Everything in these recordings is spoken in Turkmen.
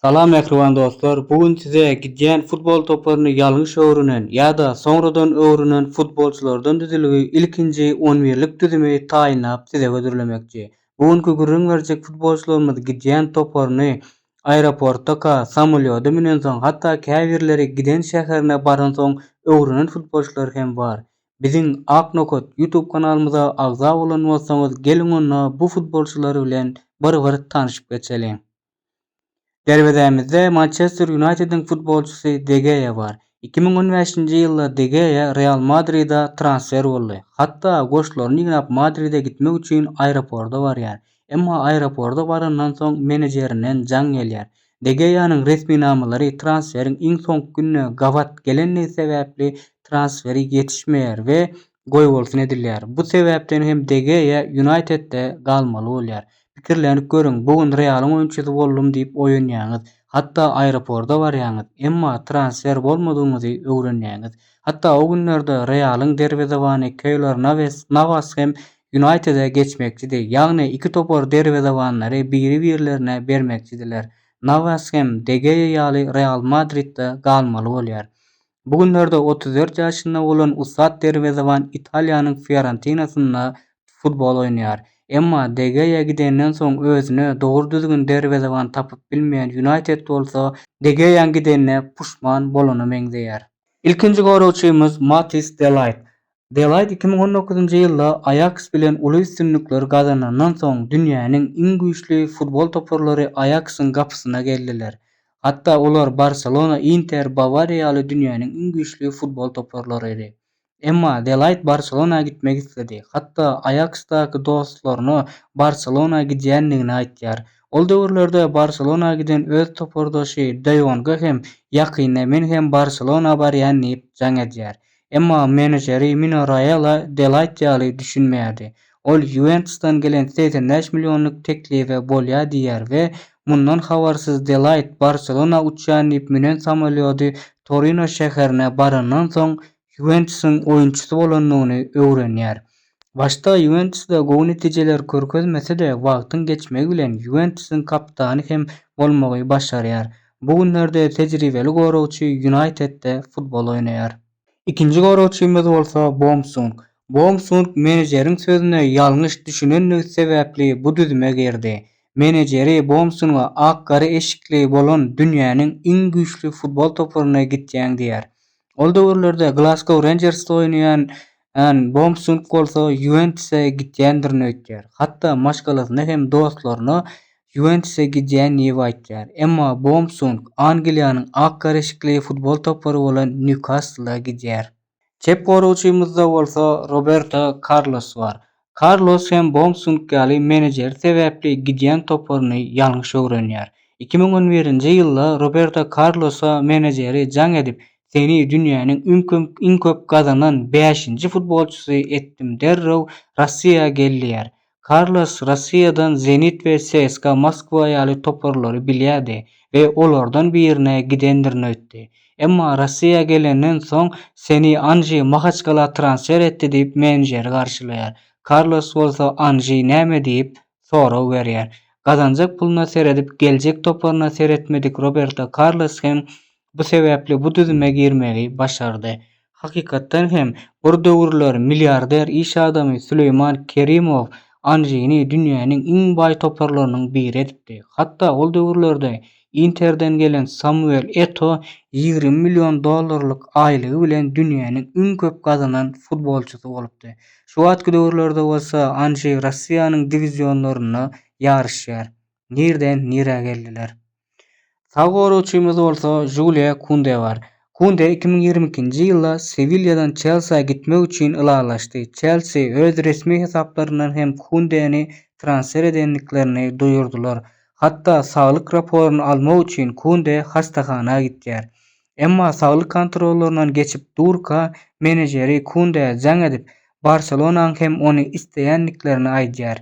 Salam ähriwan dostlar. Bugün size gidýän futbol toplaryny ýalňyş öwrünen ýa-da soňradan öwrünen futbolçulardan düzüligi ilkinji 11lik düzümi taýinlap size gödürlemekçi. Bugünkü gürrüň berjek futbolçularymyz gidýän toplaryny aeroportda samolýoda minen soň hatda käbirleri giden şäherine baran soň öwrünen futbolçular hem bar. Biziň Ak Nokot YouTube kanalymyza agza bolan bolsaňyz geliň onda bu futbolçular bilen bir tanyşyp geçelim. Derbedämizde Manchester United'in futbolçusy De Gea bar. 2015-nji ýylda De Gea Real Madrid'a transfer boldy. Hatda goşlaryny ýynap Madrid'e gitmek üçin aeroportda barýar. Emma aeroportda barandan soň menejerinden jaň gelýär. De Gea'nyň resmi namalary transferiň iň soňky gününe gawat gelenligi sebäpli transferi ýetişmeýär we goýbolsyn edilýär. Bu sebäpden hem De Gea United'de galmaly bolýar. Pikirlenip görüň, bugün Real'yň oýunçysy boldum diýip oýanýaňyz, hatda aeroportda barýaňyz, emma transfer bolmadygyňyzy öwrenýäňiz. Hatda o günlerde Real'yň derbezabany Keylor Navas hem United'e geçmekçidir. Ýagny iki topar derbezabanlary biri-birlerine bermekçidiler. Navas hem De Gea ýaly Real Madrid'de galmaly bolýar. Bu günlerde 34 ýaşynda bolan Usat derbezaban Italiýanyň Fiorentina'synda futbol oýnaýar. Emma De Gea gidenden soň özüne dogry düzgün derbezaban tapyp bilmeýän United bolsa De Gea'ň gidenine puşman bolany meňzeýär. İlkinji gorawçymyz Matthijs de Ligt. De Ligt 2019-njy ýylda Ajax bilen uly üstünlikler gazanandan soň dünýäniň iň güýçli futbol toparlary Ajax'yň gapysyna geldiler. Hatda olar Barcelona, Inter, Bavaria ýaly dünýäniň iň güýçli futbol toparlary idi. Emma De Ligt Barcelona'ya gitmek istedi. Hatta Ajax'taki dostlaryna Barcelona'ya gidýänligini aýtýar. Ol döwürlerde Barcelona'ya giden öz topardaşy De Jong'a hem ýakynda men hem Barcelona barýan diýip jaň edýär. Emma menejeri Mino Raiola De Ligt ýaly düşünmeýärdi. Ol Juventus'tan gelen 85 milliονlyk teklife bolýar diýär we mundan habarsyz De Ligt Barcelona uçýan diýip minen samolyody Torino şäherine barandan soň Juventus'un oýunçysy bolanlygyny öwrenýär. Başta Juventus'da gowy netijeler körkezmese-de wagtyň geçmegi bilen Juventus'un kapitany hem bolmagy başarýar. Bu günlerde tejribeli gorawçy United'de futbol oýnaýar. İkinji gorawçymyz bolsa Bomsung. Bomsung menejeriň sözüne ýalňyş düşünenligi sebäpli bu düzüme girdi. Menejeri Bomsung'a ak-gary eşikli bolan dünýäniň iň güýçli futbol toparyna gitýäň diýär. Ol döwürlerde Glasgow Rangers'ta oýnaýan Bomsung bolsa Juventus'a gitýändirini öýtýär. Hatda maşgalasyna hem dostlaryna Juventus'a gidýän diýip aýtýar. Emma Bomsung Angliýanyň ak-gary eşikli futbol topary bolan Newcastle'a gidýär. Çep gorawçymyzda bolsa Roberto Carlos bar. Carlos hem Bomsung ýaly menejer sebäpli gidýän toparyny ýalňyş öwrenýär. 2011-nji ýylda Roberto Carlos'a menejeri jaň edip "Seni dünýäniň iň köp gazanan 5-nji futbolçusy etdim derrew Rossiýaga gel" diýär. Carlos Rossiýadan Zenit we CSKA Moskwa ýaly toparlary bilýärdi we olardan birine gidendirini öýtdi. Emma Rossiýaga gelenden soň "Seni Anji Mahaçkala transfer etdi" diýip menejeri garşylaýar. Carlos bolsa "Anji näme?" diýip soraw berýär. Gazanjak puluna seredip geljek toparyna seretmedik Roberto Carlos hem bu sebäpli bu düzüme girmegi başardy. Hakykatdan hem bir döwürler milliarder iş adamy Süleyman Kerimow Anjyny dünýäniň iň baý toparlarynyň biri edipdi. Hatda ol döwürlerde Inter'den gelen Samuel Eto'o $20 million aýlygy bilen dünýäniň iň köp gazanan futbolçusy bolupdy. Şu wagtky döwürlerde bolsa Anji Rossiýanyň divizionlaryna ýarışýar. Nirden nire geldiler. Sağ gorawçymyz bolsa Julia Kunde bar. Kunde 2022-nji ýylda Sevilla'dan Chelsea'ga gitmek üçin ılalaşdy. Chelsea öz resmi hesaplaryndan hem Kunde'ni transfer edenliklerini duýurdular. Hatda saglyk raporyny almak üçin Kunde hastahanaga gitýär. Emma saglyk kontrollarynyň geçip durka menejeri Kunde jaň edip Barcelona'nın hem onu isteýänliklerini aýdýar.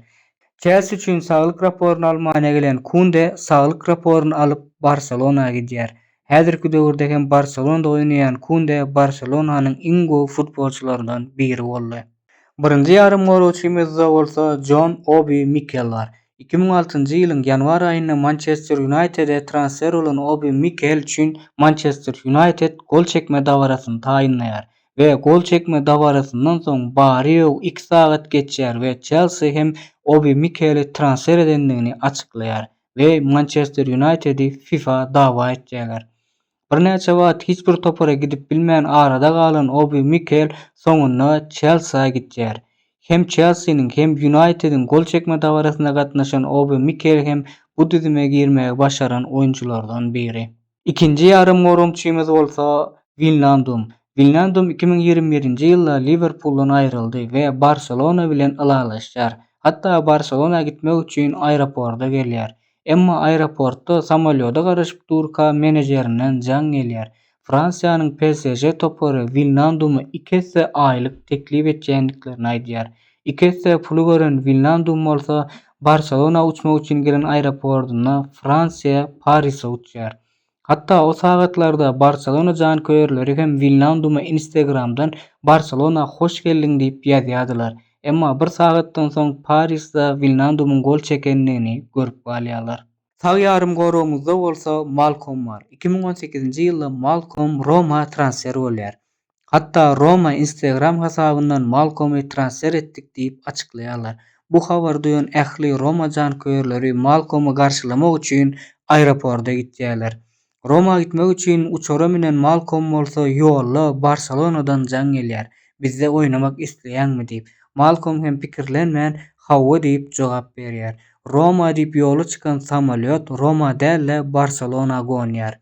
Chelsea üçin saglyk raporyny almana gelen Kunde saglyk raporyny alyp Barcelona'ga gidýär. Häzirki döwürde hem Barcelona'da oýnaýan Kunde Barcelona'nyň iň gowy futbolçularyndan biri boldy. Birinji ýarym gorawçymyz bolsa John Obi Mikel bar. 2006-njy ýylyň ýanwar aýynda Manchester United'e transfer bolan Obi Mikel üçin Manchester United gol çekme dawarasyny taýynlaýar we gol çekme dawarasyndan soň bary ýok 2 sagat geçýär we Chelsea hem Obi Mikel'i transfer edendigini açyklaýar we Manchester United'i FIFA dawa etjäler. Birnäçe wagt hiç bir topara gidip bilmän arada galan Obi Mikel soňunda Chelsea'ye gitýär. Hem Chelsea'niň hem United'iň gol çekme dawarasyna gatnaşan Obi Mikel hem bu düzüme girmäge başaran oýunçulardan biri. İkinji ýarym gorumçymyz bolsa Wijnaldum. Wijnaldum 2021-nji ýylda Liverpool'dan aýryldy we Barcelona bilen ylalaşýar. Hatda Barcelona gitmek üçin aeroporta gelýär. Emma aeroportda samolýoda garaşyp durka menejerinden jaň gelýär. Fransiýanyň PSG topary Wijnaldum'a 2 hisse aýlyk teklip etjändiklerini aýdýar. 2 hisse puly gören Wijnaldum bolsa Barcelona uçmak üçin gelen aeroportuna Fransiýa, Paris'e uçýar. Hatda o sagatlarda Barcelona janköýerleri hem Wijnaldum'a Instagram'dan Barcelona hoş geldiň diýip ýazýardylar. Emma bir sagatdan soň Paris'de Wijnaldum'un gol çekendigini görüp galýarlar. Sag ýarym gorumuzda bolsa Malcolm bar. 2018-nji ýylda Malcolm Roma transfer bolýar. Hatda Roma Instagram hasabyndan Malcolm'y transfer etdik diýip açyklaýarlar. Bu habar duýan ähli Roma janköýerleri Malcolm'y garşylamak üçin aeroporta gitýärler. Roma gitmek üçin uçara minen Malcolm bolsa ýolda Barcelona'dan jaň gelýär. Bizde oynamak isleýäňmi diýip. Malcolm hem pikirlenmän hawa diýip jogap berýär. Roma diýip ýola çykan samolyot Roma däl Barcelona gonýar.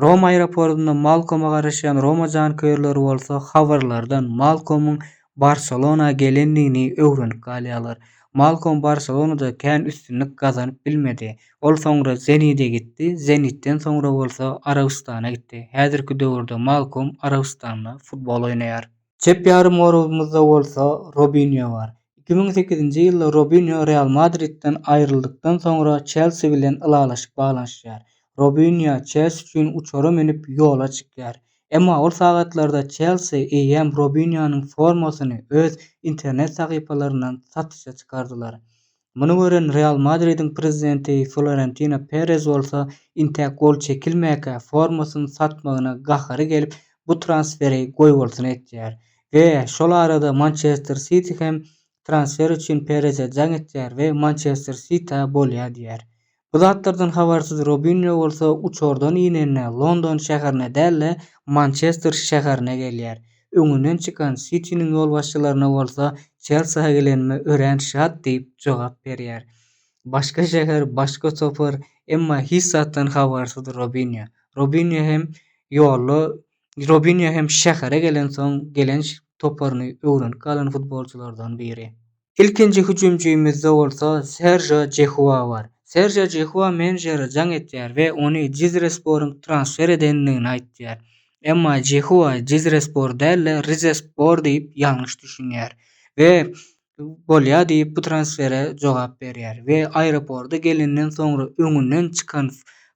Roma aeroportunda Malcolm'a garaşan Roma janköýerleri bolsa habarlardan Malcolm'un Barcelona gelendigini öwrenip galýarlar. Malcolm Barcelona'da kän üstünlik gazanyp bilmedi. Ol soňra Zenit'e gitdi. Zenit'ten soňra bolsa Arabistana gitdi. Häzirki döwürde Malcolm Arabistanda futbol oýnaýar. Çep ýarym gorumuzda bolsa Robinho bar. 2008-nji ýylda Robinho Real Madrid'den aýryldykdan soňra Chelsea bilen ylalaşyp baglanşýar. Robinho Chelsea üçin uçara menip ýola çykýar. Emma ol sagatlarda Chelsea EM Robinho'nyň formasyny öz internet sahypalaryndan satışa çykardylar. Muny gören Real Madrid'in prezidenti Florentino Perez bolsa intäk gol çekilmäke formasyny satmagyna gahary gelip bu transferi goýbolsyn etýär. Ve şol arada Manchester City hem transfer üçin Perez'e jaň etýär we Manchester City bolýar diýär. Bu zatlardan habarsyz Robinho bolsa uçordan ýene London şäherine däl Manchester şäherine gelýär. Öňünden çykan City'niň ýol başçylaryna bolsa Chelsea'ye gelenme ören şat diýip jogap berýär. Başga şäher, başga topar, emma hiç zatdan habarsyz Robinho. Robinho hem şähere gelen soň gelen toparyny öwrenip galan futbolçulardan biri. İlkinji hüjümçümizde bolsa Sergio Djehua bar. Sergio Djehua menejeri jaň etýär we ony Cizrespor'un transfer edendigini aýtdyar. Emma Djehua Cizrespor däl Rizespor diýip ýalňyş düşünýär we bolýa diýip bu transfere jogap berýär we aeroporta gelenden soňra öňünden çykan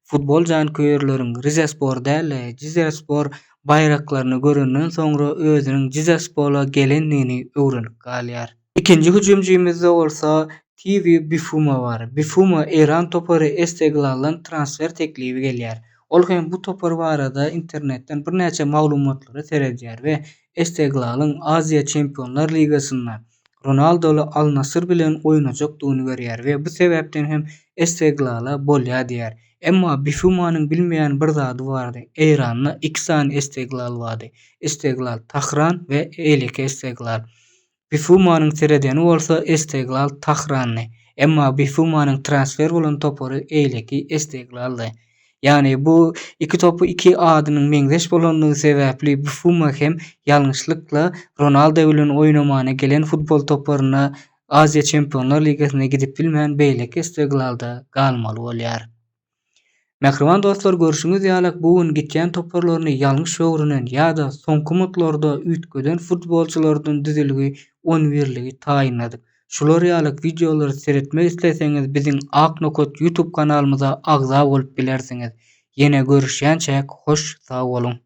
futbol janköýerleriň Rizespor däl Cizrespor bayraklaryny görenden soňra özüniň Cizespor'a gelendigini öwrenip galýar. İkinji hüjümçümizde bolsa TV Bifuma bar. Bifuma Iran topary Esteglal'dan transfer teklibi gelýär. Ol hem bu topar barada internetten birnäçe maglumatlary seredýär we Esteglal'yň Aziya Çempionlar Ligasynda Ronaldo'ly Al Nassr bilen oýnajakdygyny görýär we bu sebäpden hem Esteglala bolýar diýär. Emma Bifumanyň bilmeýän bir zady bardy. Iran'da 2 sany Esteglal bardy. Esteglal Tahran we Eleke Esteglal. Bifumanyň seredeni bolsa Esteglal Tahranny. Emma Bifumanyň transfer bolan topary Eleki Esteglaldy. Yani bu iki topu iki adynyň meňzeş bolanlygy sebäpli Bifuma hem ýalňyşlykla Ronaldo bilen oýnamana gelen futbol toparyna Aziya Çempionlar Ligasyna gidip bilmän Beýleki Esteglalda galmaly bolýar. Mähriban dostlar, görüşüňiz ýaly bugün gitýän toparlaryny ýalňyş öwrenen ýa-da soňky mutlarda üýtgeden futbolçulardan düzülgi 11-ligi taýynladyk. Şular ýaly videolary seretmek isleseňiz biziň Ak Nokot YouTube kanalymyza agza bolup bilersiňiz. Ýene görüşýänçä hoş sag bolun.